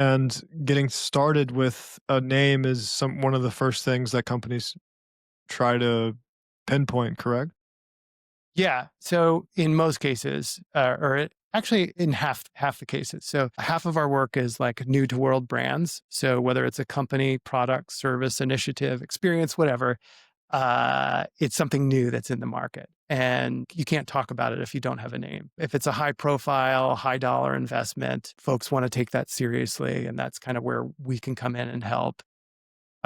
And getting started with a name is one of the first things that companies try to pinpoint, correct? Yeah. So in most cases, actually in half the cases. So half of our work is like new to world brands. So whether it's a company, product, service, initiative, experience, whatever, it's something new that's in the market. And you can't talk about it if you don't have a name. If it's a high profile, high dollar investment, folks want to take that seriously. And that's kind of where we can come in and help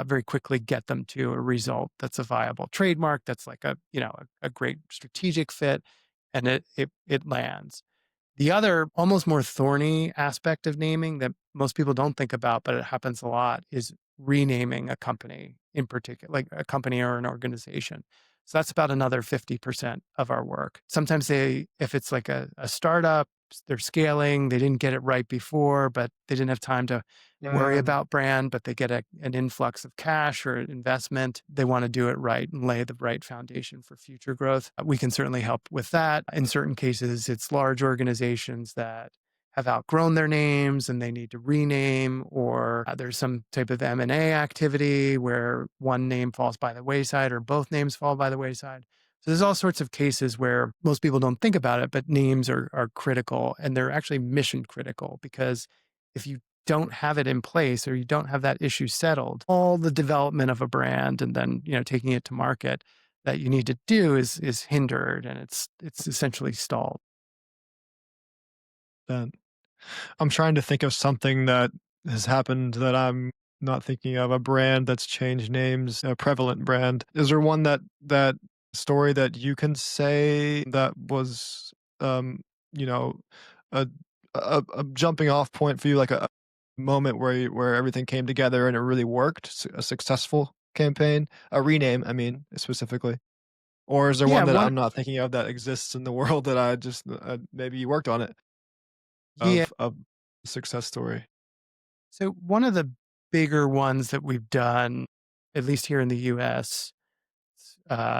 very quickly get them to a result that's a viable trademark, that's like a great strategic fit, and it lands. The other almost more thorny aspect of naming that most people don't think about, but it happens a lot, is renaming a company in particular, like a company or an organization. So that's about another 50% of our work. Sometimes if it's like a startup, they're scaling, they didn't get it right before, but they didn't have time to worry Um, about brand, but they get an influx of cash or investment. They want to do it right and lay the right foundation for future growth. We can certainly help with that. In certain cases, it's large organizations that have outgrown their names and they need to rename, or there's some type of M&A activity where one name falls by the wayside or both names fall by the wayside. So there's all sorts of cases where most people don't think about it, but names are critical, and they're actually mission critical, because if you don't have it in place or you don't have that issue settled, all the development of a brand and then, taking it to market that you need to do is hindered, and it's essentially stalled. then I'm trying to think of something that has happened that I'm not thinking of, a brand that's changed names, a prevalent brand. Is there one that story that you can say that was, um, you know, a a jumping off point for you, like a moment where everything came together and it really worked, a successful campaign, a rename, I mean, specifically? Or is there Yeah, one that one I'm not thinking of that exists in the world that I just, maybe you worked on it, yeah. of success story? So one of the bigger ones that we've done, at least here in the US,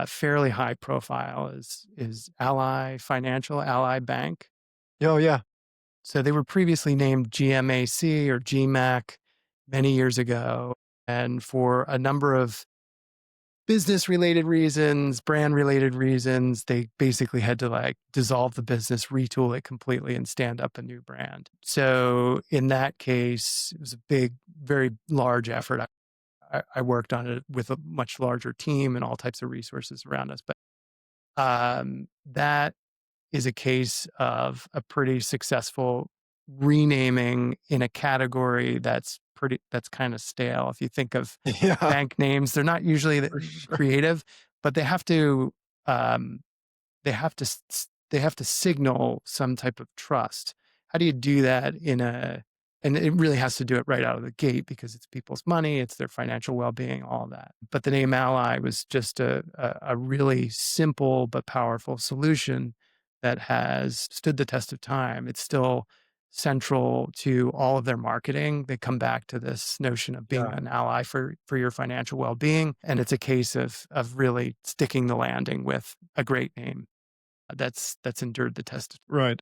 fairly high profile, is Ally Bank. Oh, yeah. So they were previously named GMAC or GMAC many years ago. And for a number of business related reasons, brand related reasons, they basically had to like dissolve the business, retool it completely, and stand up a new brand. So in that case, it was a big, very large effort. I worked on it with a much larger team and all types of resources around us. But that is a case of a pretty successful renaming in a category that's kind of stale. If you think of Yeah, bank names, they're not usually for sure. creative, but um, they have to signal some type of trust. How do you do that and it really has to do it right out of the gate, because it's people's money, it's their financial well-being, all that. But the name Ally was just a really simple but powerful solution that has stood the test of time. It's still central to all of their marketing. They come back to this notion of being Yeah, an ally for your financial well-being, and it's a case of really sticking the landing with a great name that's endured the test. right.